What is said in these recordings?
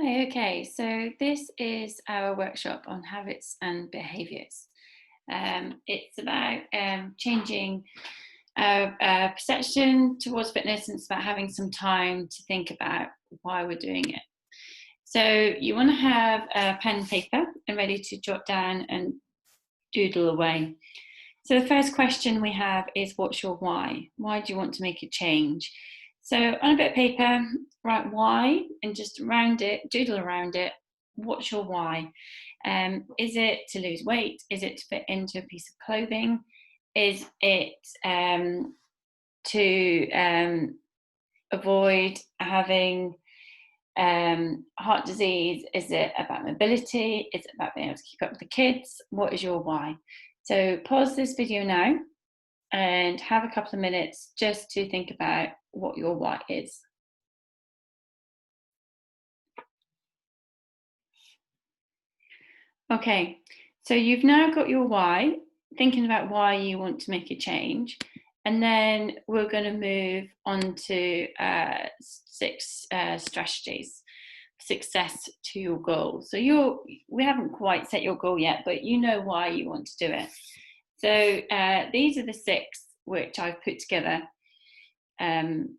Hi, okay, so this is our workshop on habits and behaviours. It's about changing our perception towards fitness, and it's about having some time to think about why we're doing it. So, you want to have a pen and paper and ready to jot down and doodle away. So the first question we have is, what's your why? Why do you want to make a change? So on a bit of paper, write why and just around it, doodle around it. What's your why? Is it to lose weight? Is it to fit into a piece of clothing? Is it to avoid having heart disease? Is it about mobility? Is it about being able to keep up with the kids? What is your why? So pause this video now and have a couple of minutes just to think about what your why is. Okay, so you've now got your why, thinking about why you want to make a change, and then we're going to move on to six strategies success to your goal. So we haven't quite set your goal yet, but you know why you want to do it. So these are the six which I've put together, um,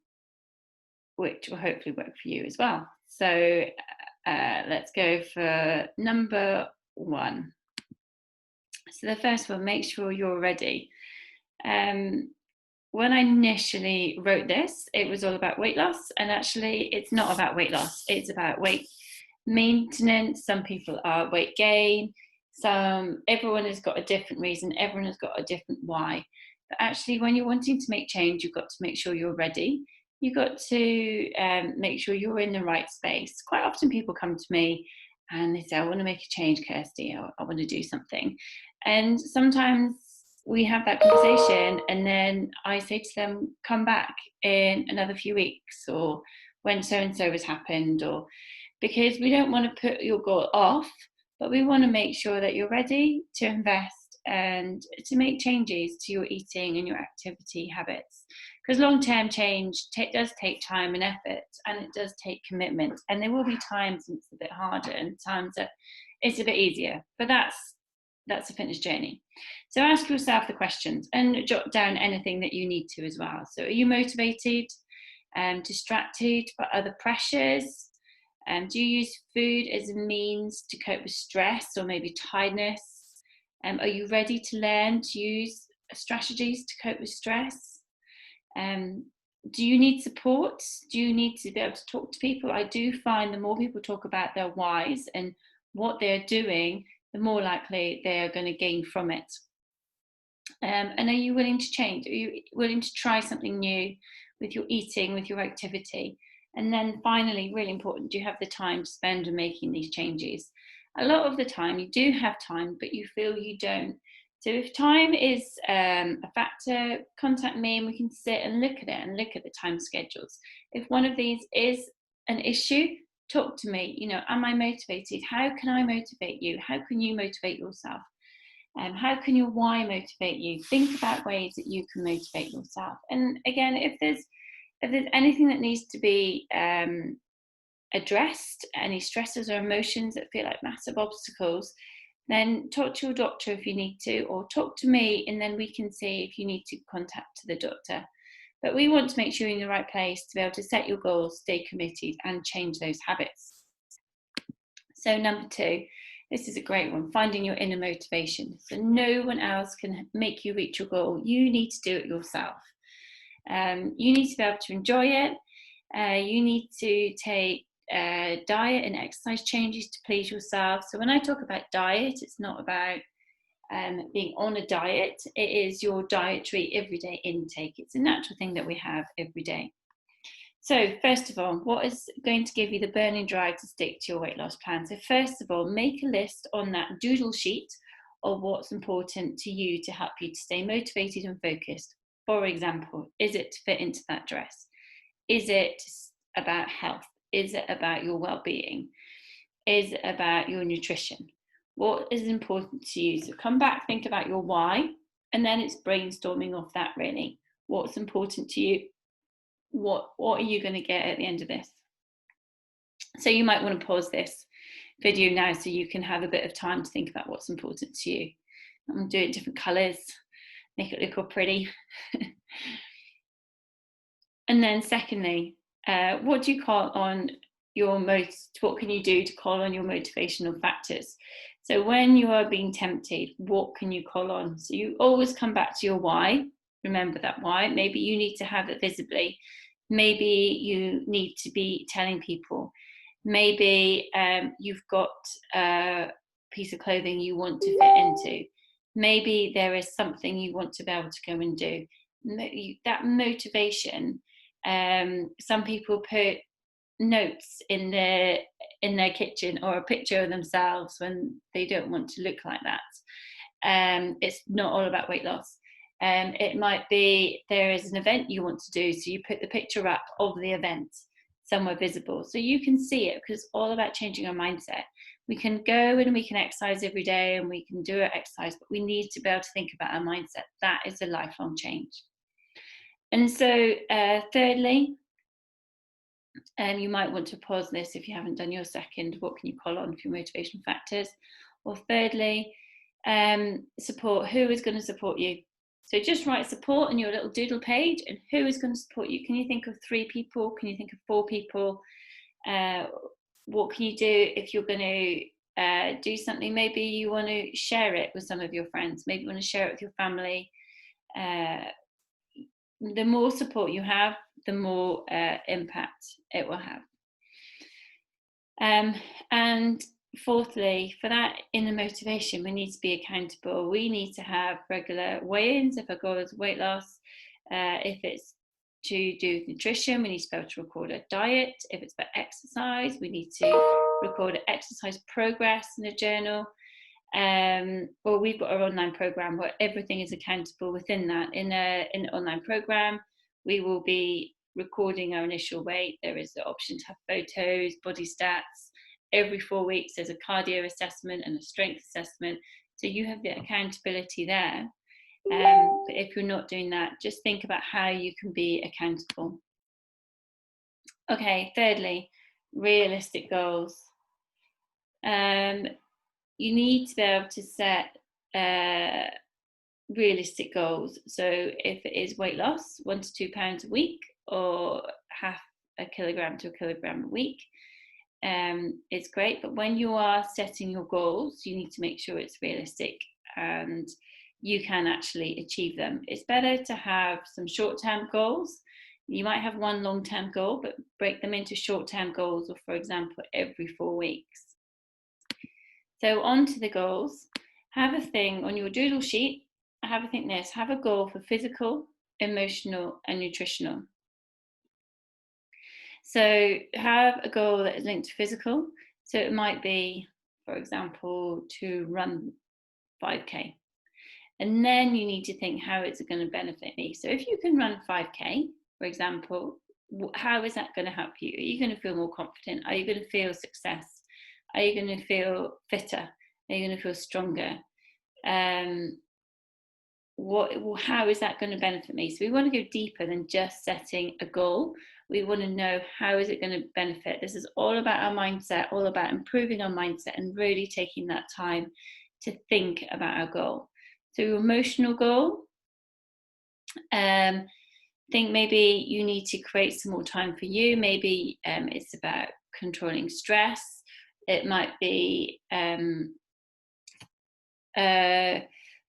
which will hopefully work for you as well. So let's go for number one. So the first one, make sure you're ready. When I initially wrote this, it was all about weight loss, and actually, it's not about weight loss. It's about weight maintenance. Some people are weight gain. Everyone has got a different reason. Everyone has got a different why. But actually, when you're wanting to make change, you've got to make sure you're ready. You've got to make sure you're in the right space. Quite often, people come to me and they say, "I want to make a change, Kirsty. I want to do something." And sometimes we have that conversation, and then I say to them, come back in another few weeks, or when so and so has happened, or because we don't want to put your goal off, but we want to make sure that you're ready to invest and to make changes to your eating and your activity habits. Because long term change does take time and effort, and it does take commitment. And there will be times when it's a bit harder and times that it's a bit easier, but that's a fitness journey. So ask yourself the questions and jot down anything that you need to as well. So are you motivated, distracted by other pressures? Do you use food as a means to cope with stress or maybe tiredness? Are you ready to learn to use strategies to cope with stress? Um, do you need support? Do you need to be able to talk to people? I do find the more people talk about their whys and what they're doing, the more likely they are going to gain from it. And are you willing to change? Are you willing to try something new with your eating, with your activity? And then finally, really important, do you have the time to spend on making these changes? A lot of the time, you do have time, but you feel you don't. So if time is a factor, contact me and we can sit and look at it and look at the time schedules. If one of these is an issue, talk to me. Am I motivated? How can I motivate you? How can you motivate yourself? How can your why motivate you? Think about ways that you can motivate yourself. And again, if there's anything that needs to be addressed, any stresses or emotions that feel like massive obstacles, then talk to your doctor if you need to, or talk to me, and then we can see if you need to contact the doctor. But we want to make sure you're in the right place to be able to set your goals, stay committed, and change those habits. So number two, this is a great one, finding your inner motivation. So no one else can make you reach your goal. You need to do it yourself. You need to be able to enjoy it. You need to take diet and exercise changes to please yourself. So when I talk about diet, it's not about being on a diet. It is your dietary everyday intake. It's a natural thing that we have every day. So first of all, what is going to give you the burning drive to stick to your weight loss plan? So first of all, make a list on that doodle sheet of what's important to you to help you to stay motivated and focused. For example, is it to fit into that dress? Is it about health? Is it about your well-being? Is it about your nutrition? What is important to you? So come back, think about your why, and then it's brainstorming off that really. What's important to you? What are you going to get at the end of this? So you might want to pause this video now so you can have a bit of time to think about what's important to you. I'm going to do it in different colours, make it look all pretty. And then secondly, what do you call on what can you do to call on your motivational factors? So when you are being tempted, what can you call on? So you always come back to your why. Remember that why. Maybe you need to have it visibly. Maybe you need to be telling people. Maybe you've got a piece of clothing you want to fit into. Maybe there is something you want to be able to go and do. That motivation. Some people put notes in their kitchen or a picture of themselves when they don't want to look like that. It's not all about weight loss. It might be there is an event you want to do, so you put the picture up of the event somewhere visible so you can see it, because it's all about changing our mindset. We can go and we can exercise every day and we can do our exercise, but we need to be able to think about our mindset. That is a lifelong change. And so thirdly, you might want to pause this if you haven't done your second. What can you call on for your motivation factors? Or thirdly, support. Who is going to support you? So just write support on your little doodle page, and who is going to support you? Can you think of 3 people? Can you think of 4 people? What can you do if you're going to do something? Maybe you want to share it with some of your friends. Maybe you want to share it with your family. The more support you have, the more impact it will have. And fourthly, for that inner motivation, we need to be accountable. We need to have regular weigh-ins if our goal is weight loss. If it's to do with nutrition, we need to be able to record a diet. If it's about exercise, we need to record an exercise progress in a journal. Or we've got our online program where everything is accountable within that. In an online program, we will be recording our initial weight. There is the option to have photos, body stats. Every 4 weeks, there's a cardio assessment and a strength assessment. So you have the accountability there. But if you're not doing that, just think about how you can be accountable. Okay, thirdly, realistic goals. You need to be able to set realistic goals. So if it is weight loss, 1 to 2 pounds a week, or half a kilogram to a kilogram a week, it's great. But when you are setting your goals, you need to make sure it's realistic and you can actually achieve them. It's better to have some short-term goals. You might have one long-term goal, but break them into short-term goals, or for example, every 4 weeks. So on to the goals. Have a thing on your doodle sheet. Have a goal for physical, emotional, and nutritional. So have a goal that is linked to physical. So it might be, for example, to run 5K. And then you need to think, how is it going to benefit me? So if you can run 5K, for example, how is that going to help you? Are you going to feel more confident? Are you going to feel success? Are you going to feel fitter? Are you going to feel stronger? How is that going to benefit me? So we want to go deeper than just setting a goal. We want to know, how is it going to benefit? This is all about our mindset, all about improving our mindset and really taking that time to think about our goal. So your emotional goal, think maybe you need to create some more time for you. Maybe it's about controlling stress. It might be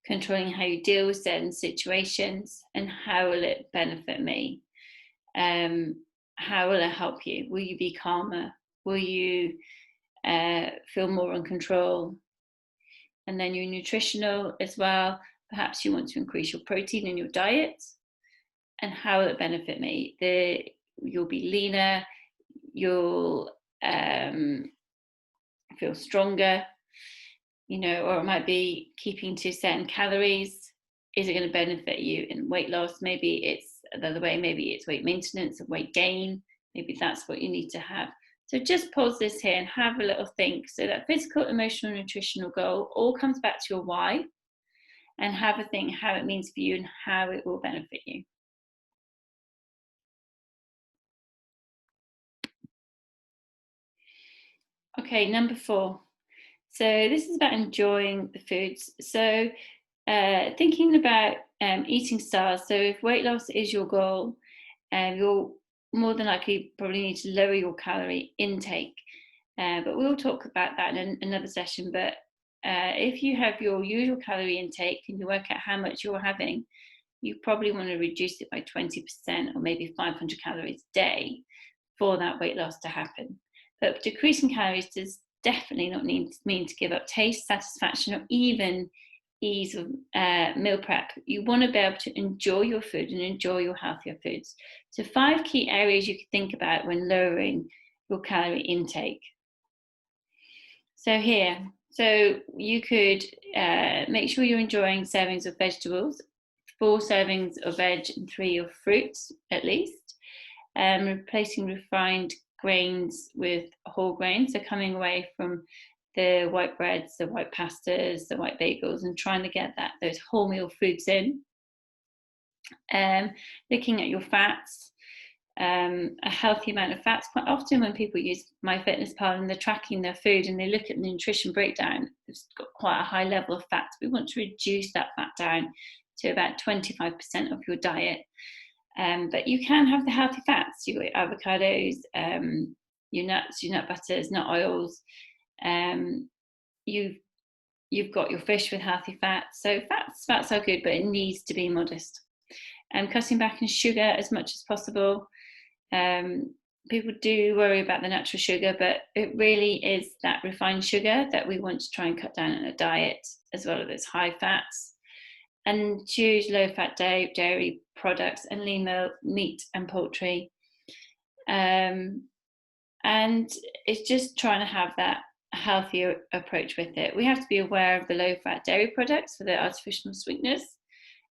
controlling how you deal with certain situations, and how will it benefit me? How will it help you? Will you be calmer? Will you feel more in control? And then your nutritional as well. Perhaps you want to increase your protein in your diet. And how will it benefit me? You'll be leaner, you'll feel stronger, or it might be keeping to certain calories. Is it going to benefit you in weight loss? Maybe it's the other way. Maybe it's weight maintenance or weight gain. Maybe that's what you need to have. So just pause this here and have a little think. So that physical, emotional, nutritional goal all comes back to your why, and have a think how it means for you and how it will benefit you. Okay, number 4. So this is about enjoying the foods. So thinking about eating styles. So if weight loss is your goal, you'll more than likely probably need to lower your calorie intake. But we'll talk about that in another session. But if you have your usual calorie intake and you work out how much you're having, you probably want to reduce it by 20% or maybe 500 calories a day for that weight loss to happen. But decreasing calories does definitely not mean to give up taste, satisfaction, or even ease of meal prep. You want to be able to enjoy your food and enjoy your healthier foods. So 5 key areas you could think about when lowering your calorie intake. So you could make sure you're enjoying servings of vegetables, 4 servings of veg and 3 of fruits at least. Replacing refined grains with whole grains, so coming away from the white breads, the white pastas, the white bagels, and trying to get those wholemeal foods in. Looking at your fats, a healthy amount of fats. Quite often when people use MyFitnessPal and they're tracking their food and they look at the nutrition breakdown, it's got quite a high level of fats. We want to reduce that fat down to about 25% of your diet. But you can have the healthy fats. You've got avocados, your nuts, your nut butters, nut oils. You've got your fish with healthy fats. So fats are good, but it needs to be modest. Cutting back on sugar as much as possible. People do worry about the natural sugar, but it really is that refined sugar that we want to try and cut down on a diet, as well as its high fats. And choose low-fat dairy products and lean meat and poultry. And it's just trying to have that healthier approach with it. We have to be aware of the low-fat dairy products for the artificial sweetness.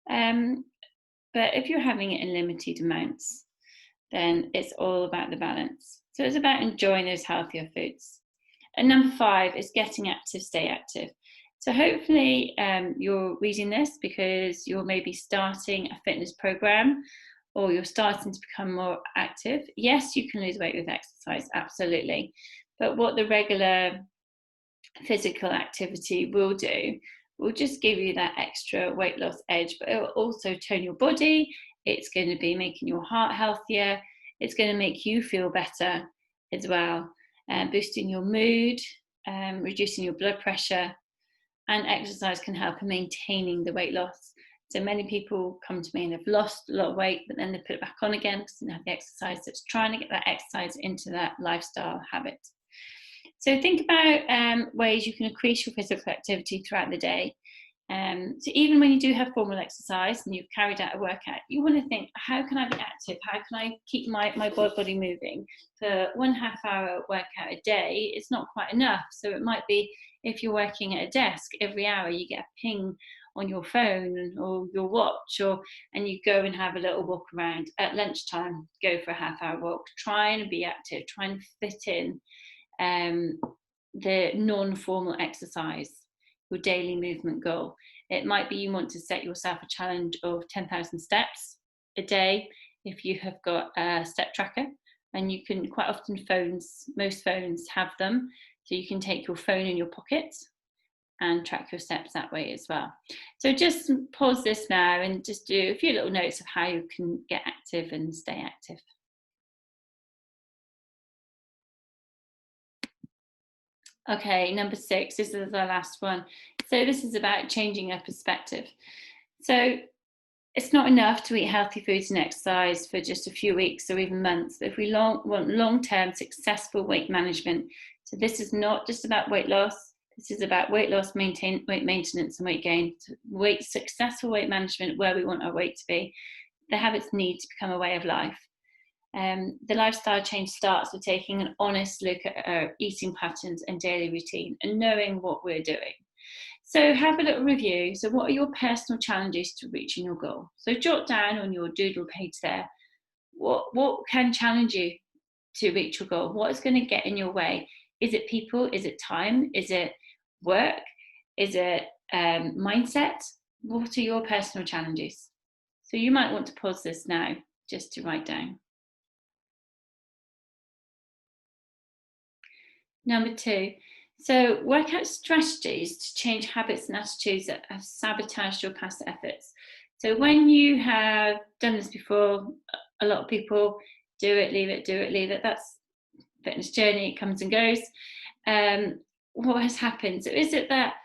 But if you're having it in limited amounts, then it's all about the balance. So it's about enjoying those healthier foods. And number 5 is getting active, stay active. So hopefully you're reading this because you're maybe starting a fitness program or you're starting to become more active. Yes, you can lose weight with exercise, absolutely. But what the regular physical activity will do will just give you that extra weight loss edge, but it will also tone your body. It's going to be making your heart healthier. It's going to make you feel better as well, boosting your mood, reducing your blood pressure. And exercise can help in maintaining the weight loss. So many people come to me and they've lost a lot of weight, but then they put it back on again because they didn't have the exercise. So it's trying to get that exercise into that lifestyle habit. So think about ways you can increase your physical activity throughout the day. So even when you do have formal exercise and you've carried out a workout, you want to think, how can I be active? How can I keep my body moving? For 1.5 hour workout a day, it's not quite enough. So it might be if you're working at a desk, every hour you get a ping on your phone or your watch, and you go and have a little walk around. At lunchtime, go for a 1/2 hour walk. Try and be active. Try and fit in the non-formal exercise, your daily movement goal. It might be you want to set yourself a challenge of 10,000 steps a day if you have got a step tracker, and you can quite often most phones have them, so you can take your phone in your pocket and track your steps that way as well. So just pause this now and just do a few little notes of how you can get active and stay active. Okay, number 6, this is the last one. So this is about changing our perspective. So it's not enough to eat healthy foods and exercise for just a few weeks or even months. If we want long-term successful weight management, so this is not just about weight loss, this is about weight loss, weight maintenance and weight gain. Successful weight management, where we want our weight to be. The habits need to become a way of life. The lifestyle change starts with taking an honest look at our eating patterns and daily routine and knowing what we're doing. So have a little review. So what are your personal challenges to reaching your goal? So jot down on your doodle page there, what can challenge you to reach your goal? What is going to get in your way? Is it people? Is it time? Is it work? Is it mindset? What are your personal challenges? So you might want to pause this now just to write down. Number 2, so work out strategies to change habits and attitudes that have sabotaged your past efforts. So when you have done this before, a lot of people do it, leave it, do it, leave it. That's fitness journey, it comes and goes. What has happened? So is it that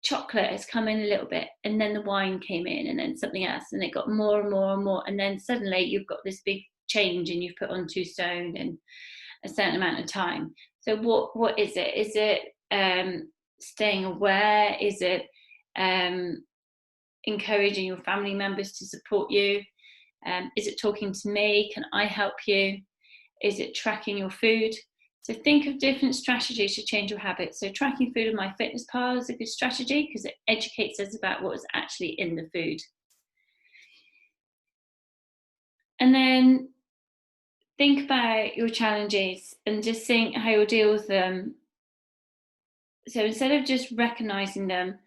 chocolate has come in a little bit, and then the wine came in, and then something else, and it got more and more and more, and then suddenly you've got this big change, and you've put on 2 stone in a certain amount of time? So what is it? Is it staying aware? Is it encouraging your family members to support you? Is it talking to me? Can I help you? Is it tracking your food? So think of different strategies to change your habits. So tracking food in MyFitnessPal is a good strategy because it educates us about what is actually in the food. And then think about your challenges and just think how you'll deal with them. So instead of just recognizing them,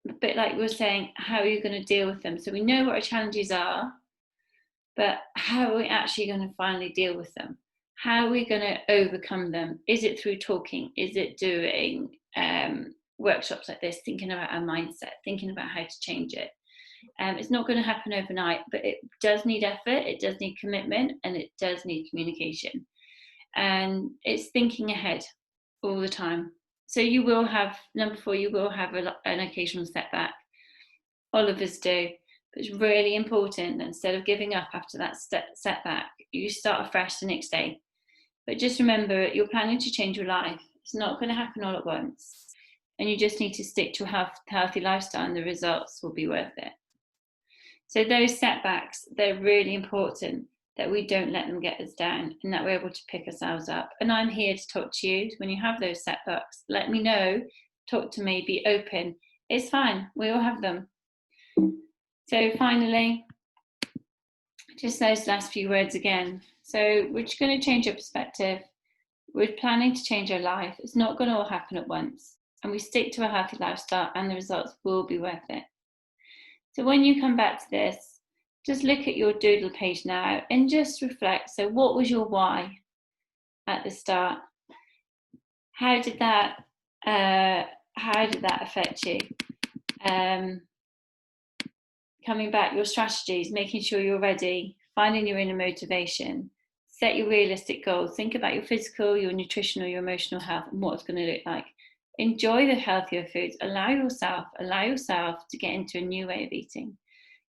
a bit like we were saying, how are you going to deal with them? So we know what our challenges are, but how are we actually going to finally deal with them? How are we going to overcome them? Is it through talking? Is it doing workshops like this, thinking about our mindset, thinking about how to change it? It's not going to happen overnight, but it does need effort, it does need commitment, and it does need communication. And it's thinking ahead all the time. So you will have, number 4, you will have an occasional setback. All of us do. But it's really important that instead of giving up after that setback, you start afresh the next day. But just remember, you're planning to change your life. It's not going to happen all at once. And you just need to stick to a healthy lifestyle, and the results will be worth it. So those setbacks, they're really important, that we don't let them get us down, and that we're able to pick ourselves up. And I'm here to talk to you when you have those setbacks. Let me know, talk to me, be open. It's fine, we all have them. So finally, just those last few words again. So we're just going to change our perspective. We're planning to change our life. It's not going to all happen at once. And we stick to a healthy lifestyle, and the results will be worth it. So when you come back to this, just look at your doodle page now and just reflect. So what was your why at the start? How did that affect you? Coming back, your strategies, making sure you're ready, finding your inner motivation, set your realistic goals, think about your physical, your nutritional, your emotional health, and what it's going to look like. Enjoy the healthier foods. Allow yourself to get into a new way of eating.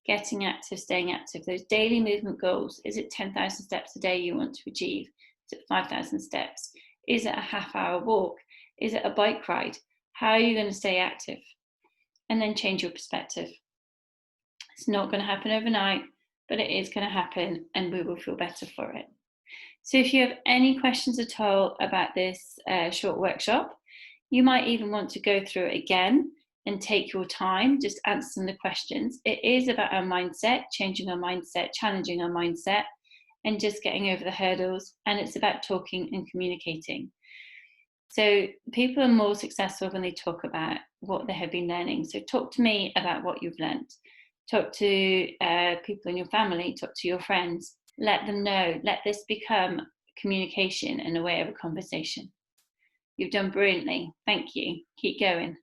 Getting active, staying active. Those daily movement goals. Is it 10,000 steps a day you want to achieve? Is it 5,000 steps? Is it a half-hour walk? Is it a bike ride? How are you going to stay active? And then change your perspective. It's not going to happen overnight, but it is going to happen, and we will feel better for it. So if you have any questions at all about this short workshop, you might even want to go through it again and take your time, just answering the questions. It is about our mindset, changing our mindset, challenging our mindset, and just getting over the hurdles. And it's about talking and communicating. So people are more successful when they talk about what they have been learning. So talk to me about what you've learned. Talk to people in your family, talk to your friends. Let them know. Let this become communication and a way of a conversation. You've done brilliantly. Thank you. Keep going.